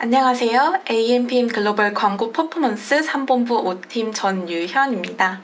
안녕하세요. AMPM 글로벌 광고 퍼포먼스 3본부 5팀 전유현입니다.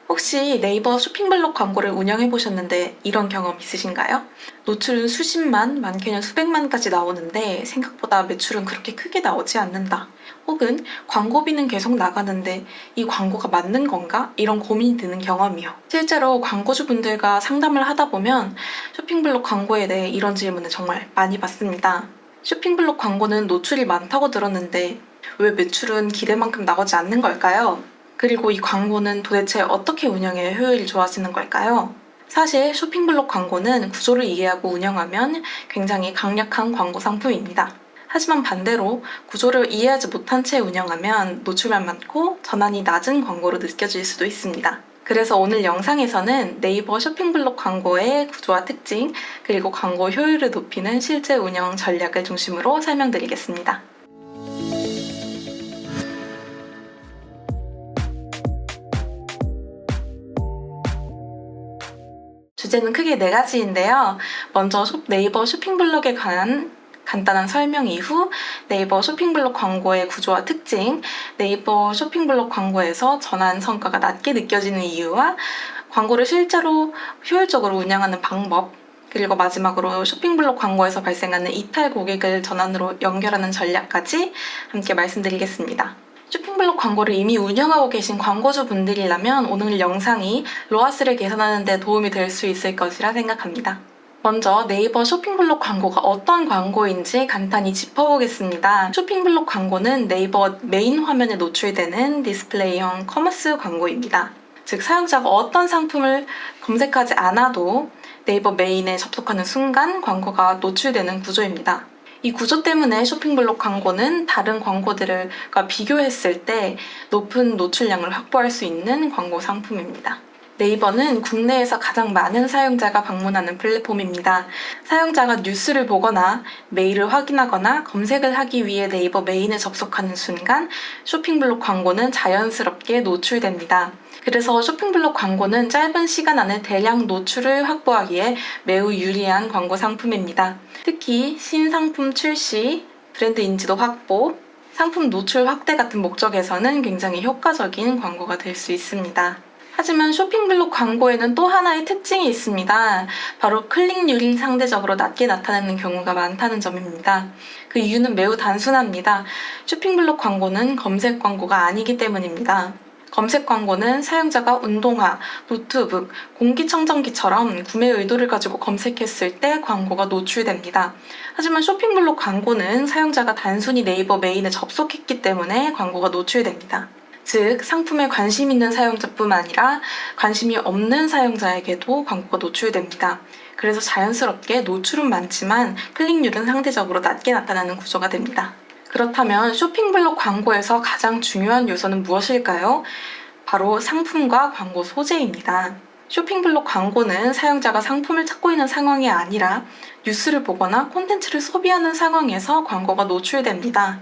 혹시 네이버 쇼핑블록 광고를 운영해 보셨는데 이런 경험 있으신가요? 노출은 수십만, 많게는 수백만까지 나오는데 생각보다 매출은 그렇게 크게 나오지 않는다. 혹은 광고비는 계속 나가는데 이 광고가 맞는 건가? 이런 고민이 드는 경험이요. 실제로 광고주분들과 상담을 하다 보면 쇼핑블록 광고에 대해 이런 질문을 정말 많이 받습니다. 쇼핑블록 광고는 노출이 많다고 들었는데 왜 매출은 기대만큼 나오지 않는 걸까요? 그리고 이 광고는 도대체 어떻게 운영해 효율이 좋아지는 걸까요? 사실 쇼핑블록 광고는 구조를 이해하고 운영하면 굉장히 강력한 광고 상품입니다. 하지만 반대로 구조를 이해하지 못한 채 운영하면 노출만 많고 전환이 낮은 광고로 느껴질 수도 있습니다. 그래서 오늘 영상에서는 네이버 쇼핑블록 광고의 구조와 특징, 그리고 광고 효율을 높이는 실제 운영 전략을 중심으로 설명드리겠습니다. 주제는 크게 4가지인데요. 먼저 네이버 쇼핑블록에 관한 간단한 설명 이후 네이버 쇼핑블록 광고의 구조와 특징, 네이버 쇼핑블록 광고에서 전환 성과가 낮게 느껴지는 이유와 광고를 실제로 효율적으로 운영하는 방법, 그리고 마지막으로 쇼핑블록 광고에서 발생하는 이탈 고객을 전환으로 연결하는 전략까지 함께 말씀드리겠습니다. 쇼핑블록 광고를 이미 운영하고 계신 광고주분들이라면 오늘 영상이 로아스를 개선하는 데 도움이 될 수 있을 것이라 생각합니다. 먼저 네이버 쇼핑블록 광고가 어떤 광고인지 간단히 짚어보겠습니다. 쇼핑블록 광고는 네이버 메인 화면에 노출되는 디스플레이형 커머스 광고입니다. 즉 사용자가 어떤 상품을 검색하지 않아도 네이버 메인에 접속하는 순간 광고가 노출되는 구조입니다. 이 구조 때문에 쇼핑블록 광고는 다른 광고들과 비교했을 때 높은 노출량을 확보할 수 있는 광고 상품입니다. 네이버는 국내에서 가장 많은 사용자가 방문하는 플랫폼입니다. 사용자가 뉴스를 보거나 메일을 확인하거나 검색을 하기 위해 네이버 메인에 접속하는 순간 쇼핑블록 광고는 자연스럽게 노출됩니다. 그래서 쇼핑블록 광고는 짧은 시간 안에 대량 노출을 확보하기에 매우 유리한 광고 상품입니다. 특히 신상품 출시, 브랜드 인지도 확보, 상품 노출 확대 같은 목적에서는 굉장히 효과적인 광고가 될 수 있습니다. 하지만 쇼핑블록 광고에는 또 하나의 특징이 있습니다. 바로 클릭률이 상대적으로 낮게 나타나는 경우가 많다는 점입니다. 그 이유는 매우 단순합니다. 쇼핑블록 광고는 검색 광고가 아니기 때문입니다. 검색 광고는 사용자가 운동화, 노트북, 공기청정기처럼 구매 의도를 가지고 검색했을 때 광고가 노출됩니다. 하지만 쇼핑블록 광고는 사용자가 단순히 네이버 메인에 접속했기 때문에 광고가 노출됩니다. 즉, 상품에 관심 있는 사용자뿐 아니라 관심이 없는 사용자에게도 광고가 노출됩니다. 그래서 자연스럽게 노출은 많지만 클릭률은 상대적으로 낮게 나타나는 구조가 됩니다. 그렇다면 쇼핑블록 광고에서 가장 중요한 요소는 무엇일까요? 바로 상품과 광고 소재입니다. 쇼핑블록 광고는 사용자가 상품을 찾고 있는 상황이 아니라 뉴스를 보거나 콘텐츠를 소비하는 상황에서 광고가 노출됩니다.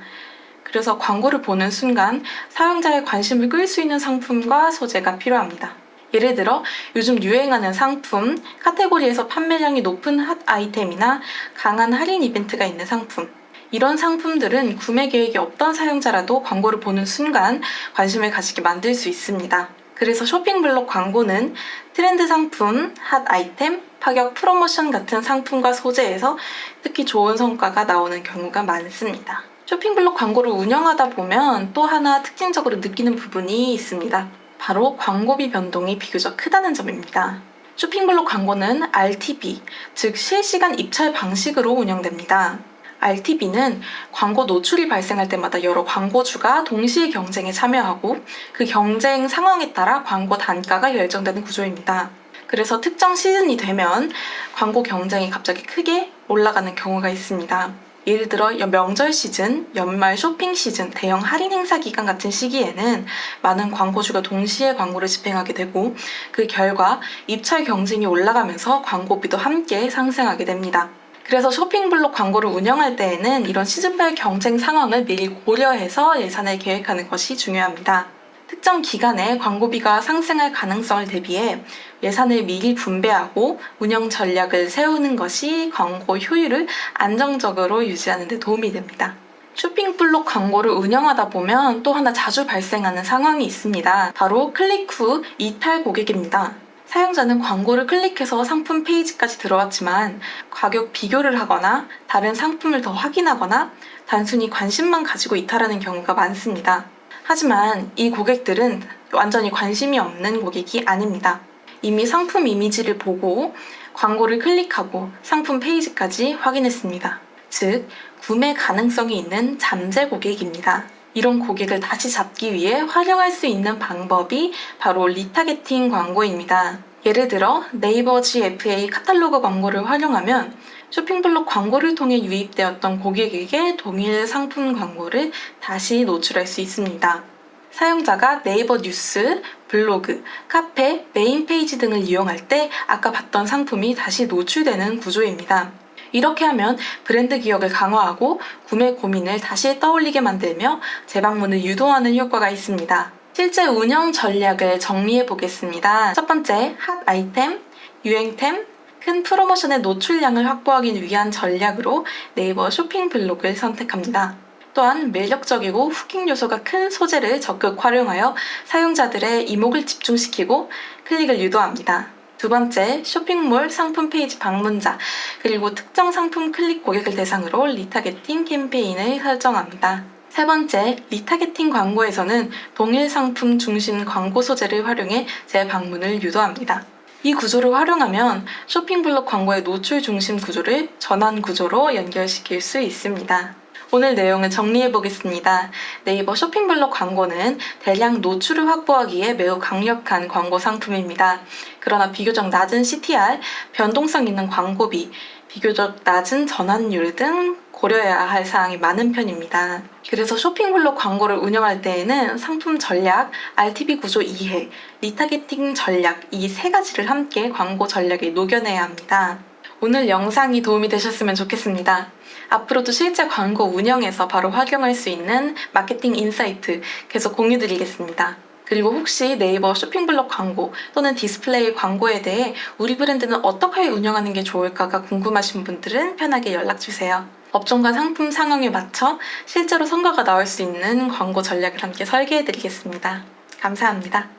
그래서 광고를 보는 순간 사용자의 관심을 끌 수 있는 상품과 소재가 필요합니다. 예를 들어 요즘 유행하는 상품, 카테고리에서 판매량이 높은 핫 아이템이나 강한 할인 이벤트가 있는 상품, 이런 상품들은 구매 계획이 없던 사용자라도 광고를 보는 순간 관심을 가지게 만들 수 있습니다. 그래서 쇼핑블록 광고는 트렌드 상품, 핫 아이템, 파격 프로모션 같은 상품과 소재에서 특히 좋은 성과가 나오는 경우가 많습니다. 쇼핑블록 광고를 운영하다 보면 또 하나 특징적으로 느끼는 부분이 있습니다. 바로 광고비 변동이 비교적 크다는 점입니다. 쇼핑블록 광고는 RTB, 즉 실시간 입찰 방식으로 운영됩니다. RTB는 광고 노출이 발생할 때마다 여러 광고주가 동시에 경쟁에 참여하고 그 경쟁 상황에 따라 광고 단가가 결정되는 구조입니다. 그래서 특정 시즌이 되면 광고 경쟁이 갑자기 크게 올라가는 경우가 있습니다. 예를 들어 명절 시즌, 연말 쇼핑 시즌, 대형 할인 행사 기간 같은 시기에는 많은 광고주가 동시에 광고를 집행하게 되고 그 결과 입찰 경쟁이 올라가면서 광고비도 함께 상승하게 됩니다. 그래서 쇼핑블록 광고를 운영할 때에는 이런 시즌별 경쟁 상황을 미리 고려해서 예산을 계획하는 것이 중요합니다. 특정 기간에 광고비가 상승할 가능성을 대비해 예산을 미리 분배하고 운영 전략을 세우는 것이 광고 효율을 안정적으로 유지하는 데 도움이 됩니다. 쇼핑블록 광고를 운영하다 보면 또 하나 자주 발생하는 상황이 있습니다. 바로 클릭 후 이탈 고객입니다. 사용자는 광고를 클릭해서 상품 페이지까지 들어왔지만 가격 비교를 하거나 다른 상품을 더 확인하거나 단순히 관심만 가지고 이탈하는 경우가 많습니다. 하지만 이 고객들은 완전히 관심이 없는 고객이 아닙니다. 이미 상품 이미지를 보고 광고를 클릭하고 상품 페이지까지 확인했습니다. 즉, 구매 가능성이 있는 잠재 고객입니다. 이런 고객을 다시 잡기 위해 활용할 수 있는 방법이 바로 리타게팅 광고입니다. 예를 들어 네이버 GFA 카탈로그 광고를 활용하면 쇼핑블록 광고를 통해 유입되었던 고객에게 동일 상품 광고를 다시 노출할 수 있습니다. 사용자가 네이버 뉴스, 블로그, 카페, 메인 페이지 등을 이용할 때 아까 봤던 상품이 다시 노출되는 구조입니다. 이렇게 하면 브랜드 기억을 강화하고 구매 고민을 다시 떠올리게 만들며 재방문을 유도하는 효과가 있습니다. 실제 운영 전략을 정리해 보겠습니다. 첫 번째, 핫 아이템, 유행템, 큰 프로모션의 노출량을 확보하기 위한 전략으로 네이버 쇼핑 블록을 선택합니다. 또한 매력적이고 후킹 요소가 큰 소재를 적극 활용하여 사용자들의 이목을 집중시키고 클릭을 유도합니다. 두 번째, 쇼핑몰 상품 페이지 방문자, 그리고 특정 상품 클릭 고객을 대상으로 리타게팅 캠페인을 설정합니다. 세 번째, 리타게팅 광고에서는 동일 상품 중심 광고 소재를 활용해 재방문을 유도합니다. 이 구조를 활용하면 쇼핑블록 광고의 노출 중심 구조를 전환 구조로 연결시킬 수 있습니다. 오늘 내용을 정리해 보겠습니다. 네이버 쇼핑블록 광고는 대량 노출을 확보하기에 매우 강력한 광고 상품입니다. 그러나 비교적 낮은 CTR, 변동성 있는 광고비, 비교적 낮은 전환율 등 고려해야 할 사항이 많은 편입니다. 그래서 쇼핑블록 광고를 운영할 때에는 상품 전략, RTB 구조 이해, 리타게팅 전략 이 세 가지를 함께 광고 전략에 녹여내야 합니다. 오늘 영상이 도움이 되셨으면 좋겠습니다. 앞으로도 실제 광고 운영에서 바로 활용할 수 있는 마케팅 인사이트 계속 공유드리겠습니다. 그리고 혹시 네이버 쇼핑블록 광고 또는 디스플레이 광고에 대해 우리 브랜드는 어떻게 운영하는 게 좋을까가 궁금하신 분들은 편하게 연락주세요. 업종과 상품 상황에 맞춰 실제로 성과가 나올 수 있는 광고 전략을 함께 설계해드리겠습니다. 감사합니다.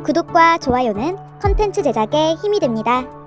구독과 좋아요는 컨텐츠 제작에 힘이 됩니다.